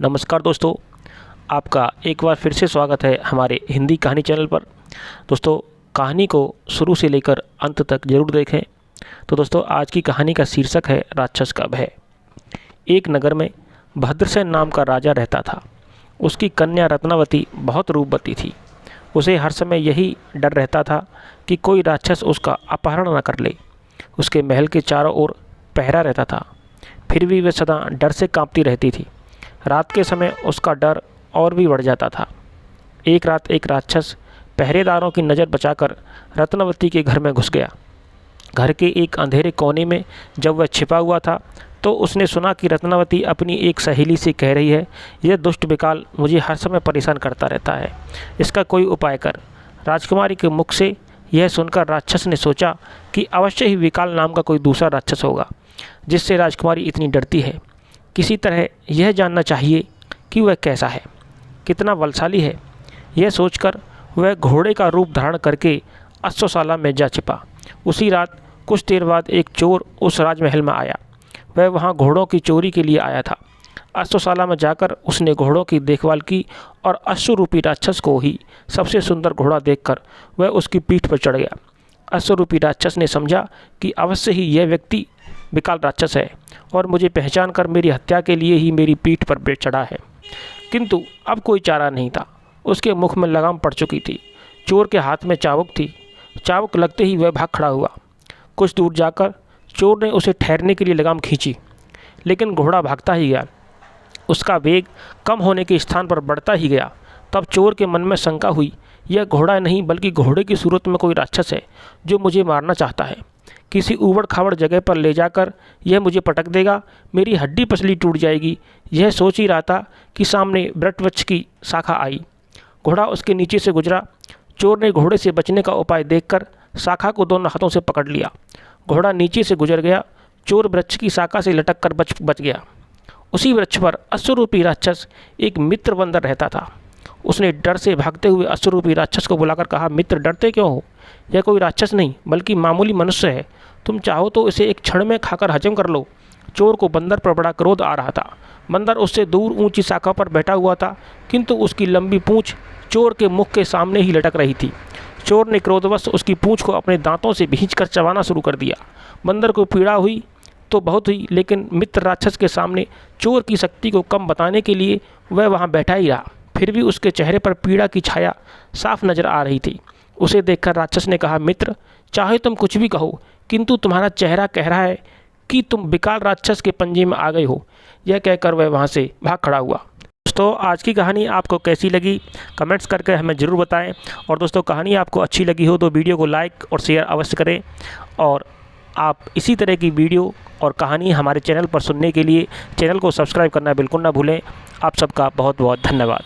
नमस्कार दोस्तों, आपका एक बार फिर से स्वागत है हमारे हिंदी कहानी चैनल पर। दोस्तों, कहानी को शुरू से लेकर अंत तक ज़रूर देखें। तो दोस्तों, आज की कहानी का शीर्षक है राक्षस का भय। एक नगर में भद्रसेन नाम का राजा रहता था। उसकी कन्या रत्नावती बहुत रूपवती थी। उसे हर समय यही डर रहता था कि कोई राक्षस उसका अपहरण न कर ले। उसके महल के चारों ओर पहरा रहता था, फिर भी वह सदा डर से कांपती रहती थी। रात के समय उसका डर और भी बढ़ जाता था। एक रात एक राक्षस पहरेदारों की नज़र बचाकर रत्नावती के घर में घुस गया। घर के एक अंधेरे कोने में जब वह छिपा हुआ था तो उसने सुना कि रत्नावती अपनी एक सहेली से कह रही है, यह दुष्ट विकाल मुझे हर समय परेशान करता रहता है, इसका कोई उपाय कर। राजकुमारी के मुख से यह सुनकर राक्षस ने सोचा कि अवश्य ही विकाल नाम का कोई दूसरा राक्षस होगा जिससे राजकुमारी इतनी डरती है। किसी तरह यह जानना चाहिए कि वह कैसा है, कितना बलशाली है। यह सोचकर वह घोड़े का रूप धारण करके अश्वशाला में जा छिपा। उसी रात कुछ देर बाद एक चोर उस राजमहल में आया। वह वहां घोड़ों की चोरी के लिए आया था। अश्वशाला में जाकर उसने घोड़ों की देखभाल की और अश्वरूपी राक्षस को ही सबसे सुंदर घोड़ा देखकर वह उसकी पीठ पर चढ़ गया। अश्वरूपी राक्षस ने समझा कि अवश्य ही यह व्यक्ति विकाल राक्षस है और मुझे पहचान कर मेरी हत्या के लिए ही मेरी पीठ पर चढ़ा है। किंतु अब कोई चारा नहीं था। उसके मुख में लगाम पड़ चुकी थी। चोर के हाथ में चाबुक थी। चाबुक लगते ही वह भाग खड़ा हुआ। कुछ दूर जाकर चोर ने उसे ठहरने के लिए लगाम खींची, लेकिन घोड़ा भागता ही गया। उसका वेग कम होने के स्थान पर बढ़ता ही गया। तब चोर के मन में शंका हुई, यह घोड़ा नहीं बल्कि घोड़े की सूरत में कोई राक्षस है जो मुझे मारना चाहता है। किसी ऊबड़ खाबड़ जगह पर ले जाकर यह मुझे पटक देगा, मेरी हड्डी पसली टूट जाएगी। यह सोच ही रहा था कि सामने वृक्षवृक्ष की शाखा आई। घोड़ा उसके नीचे से गुजरा। चोर ने घोड़े से बचने का उपाय देखकर शाखा को दोनों हाथों से पकड़ लिया। घोड़ा नीचे से गुजर गया। चोर वृक्ष की शाखा से लटक कर बच गया। उसी वृक्ष पर अश्वरूपी राक्षस एक मित्र बंदर रहता था। उसने डर से भागते हुए अश्वरूपी राक्षस को बुलाकर कहा, मित्र डरते क्यों हो? यह कोई राक्षस नहीं बल्कि मामूली मनुष्य है। तुम चाहो तो इसे एक क्षण में खाकर हजम कर लो। चोर को बंदर पर बड़ा क्रोध आ रहा था। बंदर उससे दूर ऊंची शाखा पर बैठा हुआ था, किंतु उसकी लंबी पूंछ चोर के मुख के सामने ही लटक रही थी। चोर ने क्रोधवश उसकी पूंछ को अपने दांतों से भींचकर चबाना शुरू कर दिया। बंदर को पीड़ा हुई तो बहुत हुई, लेकिन मित्र राक्षस के सामने चोर की शक्ति को कम बताने के लिए वह वहाँ बैठा ही रहा। फिर भी उसके चेहरे पर पीड़ा की छाया साफ नजर आ रही थी। उसे देखकर राक्षस ने कहा, मित्र चाहे तुम कुछ भी कहो, किंतु तुम्हारा चेहरा कह रहा है कि तुम विकाल राक्षस के पंजे में आ गए हो। यह कहकर वह वहाँ से भाग खड़ा हुआ। दोस्तों, आज की कहानी आपको कैसी लगी कमेंट्स करके हमें ज़रूर बताएं। और दोस्तों, कहानी आपको अच्छी लगी हो तो वीडियो को लाइक और शेयर अवश्य करें। और आप इसी तरह की वीडियो और कहानी हमारे चैनल पर सुनने के लिए चैनल को सब्सक्राइब करना बिल्कुल ना भूलें। आप सबका बहुत बहुत धन्यवाद।